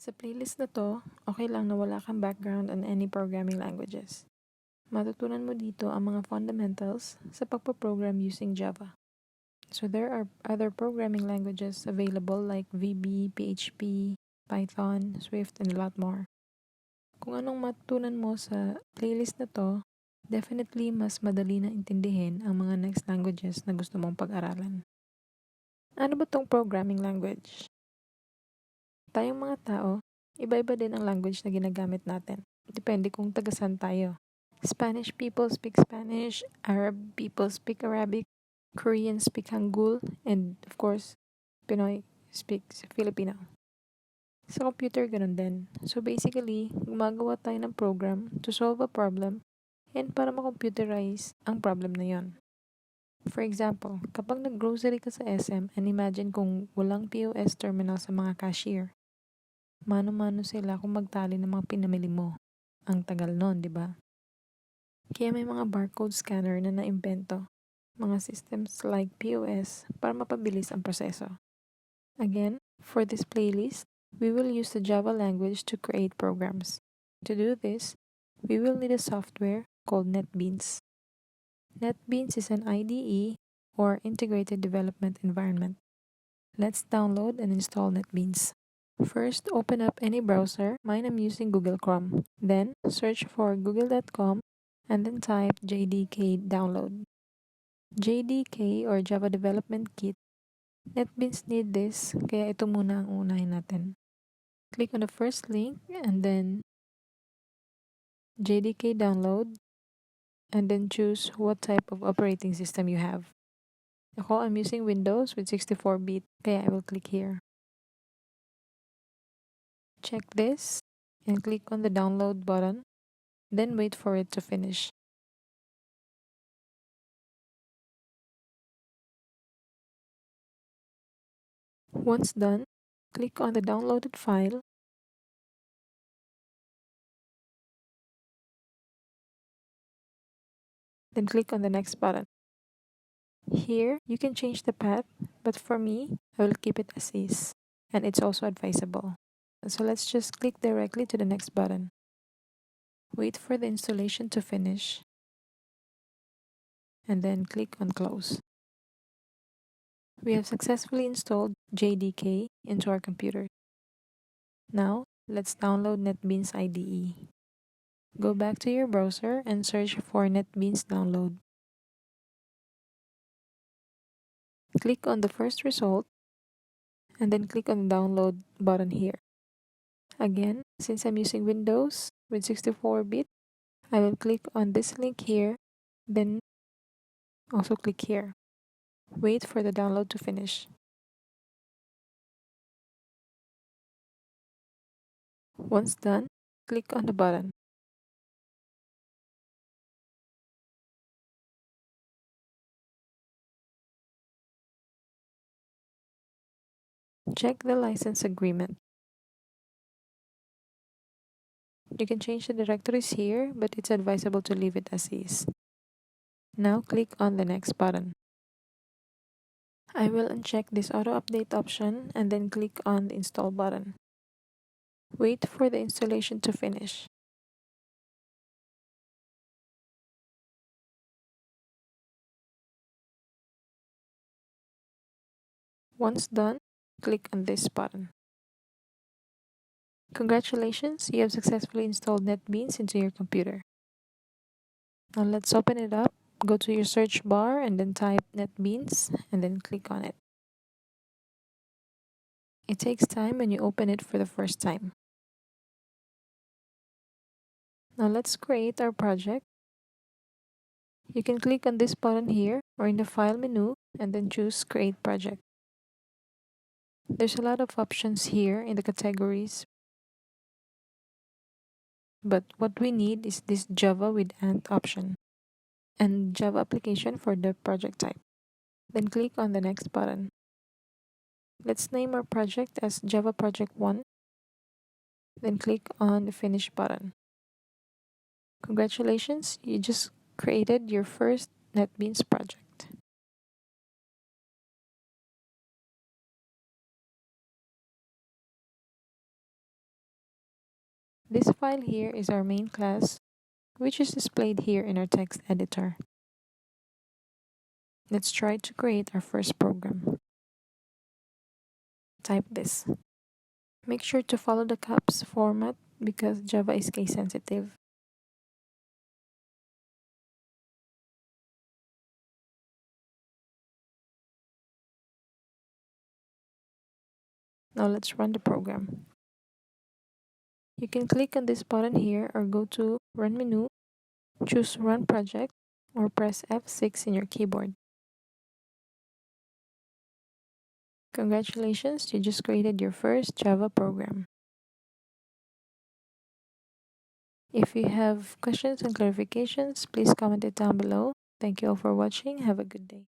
Sa playlist na to, okay lang na wala kang background on any programming languages. Matutunan mo dito ang mga fundamentals sa pagpaprogram using Java. So there are other programming languages available like VB, PHP, Python, Swift, and a lot more. Kung anong matutunan mo sa playlist na to, definitely mas madali na intindihin ang mga next languages na gusto mong pag-aralan. Ano ba tong programming language? Tayong mga tao, iba-iba din ang language na ginagamit natin. Depende kung tagasan tayo. Spanish people speak Spanish, Arab people speak Arabic, Korean speak Hangul, and of course, Pinoy speaks Filipino. Sa computer, ganun din. So basically, gumagawa tayo ng program to solve a problem and para ma-computerize ang problem na yon. For example, kapag nag-grocery ka sa SM and imagine kung walang POS terminal sa mga cashier, mano-mano sila kung magtali ng mga pinamili mo. Ang tagal nun, di ba? Kaya may mga barcode scanner na naimbento, mga systems like POS para mapabilis ang proseso. Again, for this playlist, we will use the Java language to create programs. To do this, we will need a software called Netbeans. Netbeans is an IDE or Integrated Development Environment. Let's download and install Netbeans. First, open up any browser. Mine I'm using Google Chrome. Then, search for google.com and then type JDK download. JDK or Java Development Kit. Netbeans need this, kaya ito muna ang unahin natin. Click on the first link and then JDK download and then choose what type of operating system you have. Ako, I'm using Windows with 64-bit, kaya I will click here. Check this and click on the download button, then wait for it to finish. Once done, click on the downloaded file, then click on the next button. Here, you can change the path, but for me, I will keep it as is, and it's also advisable. So let's just click directly to the next button. Wait for the installation to finish, and then click on close. We have successfully installed JDK into our computer. Now, let's download Netbeans IDE. Go back to your browser and search for Netbeans download. Click on the first result, and then click on the download button here. Again, since I'm using Windows with 64-bit, I will click on this link here, then also click here. Wait for the download to finish. Once done, click on the button. Check the license agreement. You can change the directories here, but it's advisable to leave it as is. Now click on the next button. I will uncheck this auto update option and then click on the install button. Wait for the installation to finish. Once done, click on this button. Congratulations, you have successfully installed Netbeans into your computer. Now let's open it up. Go to your search bar and then type Netbeans and then click on it. It takes time when you open it for the first time. Now let's create our project. You can click on this button here or in the file menu and then choose Create Project. There's a lot of options here in the categories, but what we need is this Java with Ant option and Java application for the project type. Then click on the next button. Let's name our project as Java Project 1. Then click on the Finish button. Congratulations, you just created your first Netbeans project. This file here is our main class, which is displayed here in our text editor. Let's try to create our first program. Type this. Make sure to follow the caps format because Java is case sensitive. Now let's run the program. You can click on this button here or go to Run menu, choose Run Project, or press F6 in your keyboard. Congratulations, you just created your first Java program. If you have questions and clarifications, please comment it down below. Thank you all for watching. Have a good day.